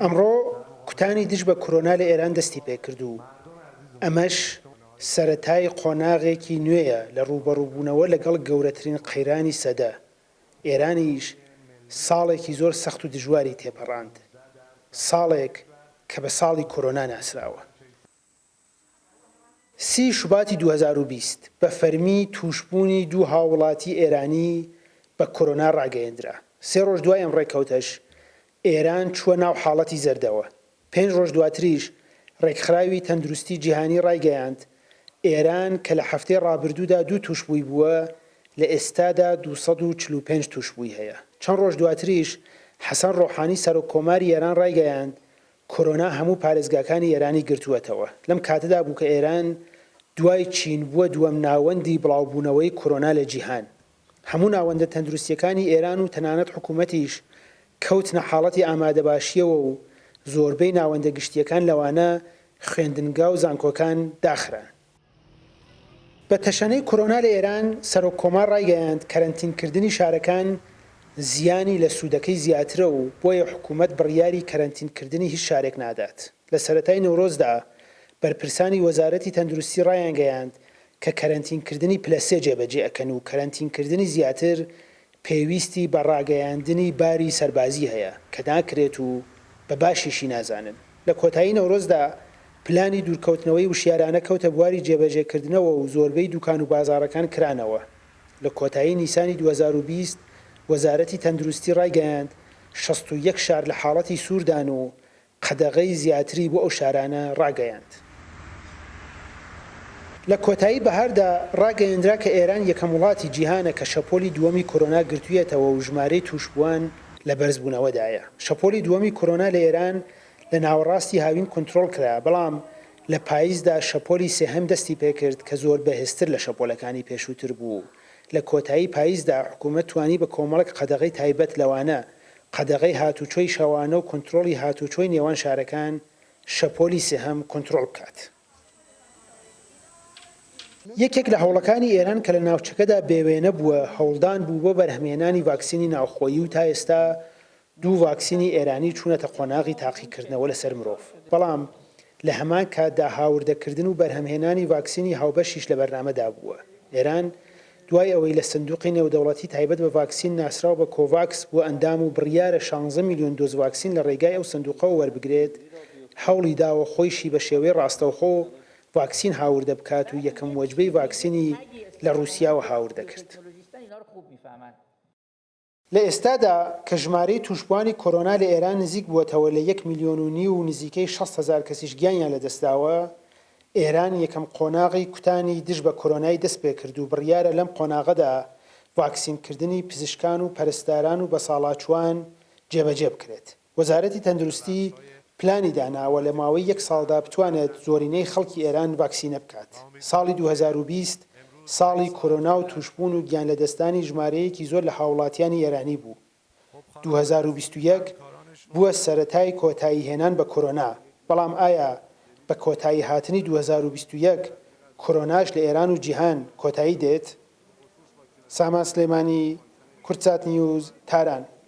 ئەمڕۆ کوتانی دژ بە کۆرۆنا لە ئێران دەستی پێکردو. ئەمەش سەرەتای قۆناغێکی نوێیە لە ڕوبەڕووبوونەوە لەگەڵ گەورەترین قەیرانی سەدە. ئێرانیش ساڵێکی زۆر سەخت و دژواری تێپەڕاند. ساڵێک کە بە ساڵی کۆرۆنا ناسراوە. 30 شوباتی 2020 بە فەرمی تووشبوونی دوو هاوڵاتی ئێرانی بە کۆرۆنا ڕاگەیەندرا. 3 ڕۆژ دوای ئەم ڕێکەوتەش ئێران چووە ناو حاڵەتی زەردەوە. 5 ڕۆژ دواتریش ڕێکخراوی تەندروستی جیهانی ڕایگەیاند ئێران کە لە هەفتەی ڕابردوودا 2 تووشبووی بووە لە ئێستادا 245 تووشبووی هەیە. چەند ڕۆژ دواتریش حەسەن ڕۆحانی سەرۆکۆماری ئێران ڕایگەیاند کۆرۆنا هەموو پارێزگاکانی ئێرانی گرتووەتەوە. لەم کاتەدا بوو کە ئێران دوای چین بووە دووەم ناوەندی بڵاوبوونەوەی کۆرۆنا لە جیهان. هەموو ناوەندە تەندروستیەکانی ئێران و تەنانەت حکوومەتیش کەوتنە حاڵەتی ئامادەباشیەوە و زۆربەی ناوەندە گشتیەکان لەوانە خوێندنگا و زانکۆکان داخران. بە تەشەنەی کۆرۆنا لە ئێران سەرۆککۆمار ڕایگەیاند کەرەنتینکردنی شارەکان زیانی لە سوودەکەی زیاترە و بۆیە حکوومەت بڕیاری کەرەنتینکردنی هیچ شارێک نادات. لە سەرەتای نەورۆزدا بەرپرسانی وەزارەتی تەندروستی ڕایانگەیاند کە کەرەنتینکردنی پلە 3 جێبەجێ ئەکەن و کەرەنتینکردنی زیاتر پێویستی بە ڕاگەیاندنی باری سەربازی هەیە کە ناکرێت و بە باشیشی نازانن. لە کۆتایی نەورۆزدا پلانی دوورکەوتنەوەی وشیارانە کەوتە بواری جێبەجێکردنەوە و زۆربەی دوکان و بازاڕەکان کرانەوە. لە کۆتایی نیسانی 2020 وەزارەتی تەندروستی ڕایگەیاند 61 شار لە حاڵەتی سووردان و قەدەغەی زیاتری بۆ ئەو شارانە ڕاگەیاند. لە کۆتایی بەهاردا ڕاگەیەندرا کە ئێران یەکەم وڵاتی جیهانە کە شەپۆلی دووەمی کۆرۆنا گرتوویەتەوە و ژمارەی تووشبووان لە بەرزبوونەوەدایە. شەپۆلی دووەمی کۆرۆنا لە ئێران لە ناوەڕاستی هاوین کۆنتڕۆڵ کرا، بەڵام لە پاییزدا شەپۆلی سێهەم دەستی پێکرد کە زۆر بەهێزتر لە شەپۆلەکانی پێشووتر بوو. لە کۆتایی پاییزدا حکوومەت توانی بە کۆمەڵێک قەدەغەی تایبەت لەوانە قەدەغەی هاتوچۆی شەوانە و کۆنتڕۆڵی هاتوچۆی نێوان شارەکان شەپۆلی سێهەم کۆنتڕۆڵ بکات. یەکێک لە هەوڵەکانی ئێران کە لە ناوچەکەدا بێوێنە بووە هەوڵدان بوو بۆ بەرهەمهێنانی ڤاکسینی ناوخۆیی و تا ئێستا 2 ڤاکسینی ئێرانی چوونەتە قۆناغی تاقیکردنەوە لەسەر مرۆڤ. بەڵام لە هەمان کاتدا هاوردەکردن و بەرهەمهێنانی ڤاکسینی هاوبەشیش لە بەرنامەدا بووە. ئێران دوای ئەوەی لە سندوقی نێودەوڵەتی تایبەت بە ڤاکسین ناسراو بە کۆڤاکس بۆ ئەندام و بڕیارە 16 میلیۆن دۆز ڤاکسین لە ڕێگای ئەو سندوقەوە وەربگرێت، هەوڵی داوە خۆیشی بە شێوەی ڕاستەوخۆ ڤاکسین هاوردە بکات و یەکەم وەجبەی ڤاکسینی لە رووسیاوە هاوردە کرد. لە ئێستادا کە ژمارەی تووشبوانی کۆرۆنا لە ئێران نزیک بووەتەوە لە 1.5 میلیۆن و نزیکەی 600,000 کەسیش گیانیان لەدەستداوە، ئێران یەکەم قۆناغی کوتانی دژ بە کۆرۆنای دەست پێ کرد و بڕیارە لەم قۆناغەدا ڤاکسینکردنی پزیشکان و پەرستاران و بەساڵاچوان جێبەجێ بکرێت. وەزارەتی تەندروستی پلانی داناوە لە ماوەی 1 ساڵدا بتوانێت زۆرینەی خەڵکی ئێران ڤاکسینە بکات. ساڵی 2020 ساڵی کۆرۆنا و تووشبوون و گیان لەدەستانی ژمارەیەکی زۆر لە هاوڵاتیانی ئێرانی بوو. 2021 بووە سەرەتای کۆتایی هێنان بە کۆرۆنا، بەڵام ئایا بە کۆتایی هاتنی 2021 کۆرۆناش لە ئێران و جیهان کۆتایی دێت؟ سامان سلێمانی، کورتسات نیوز، تاران.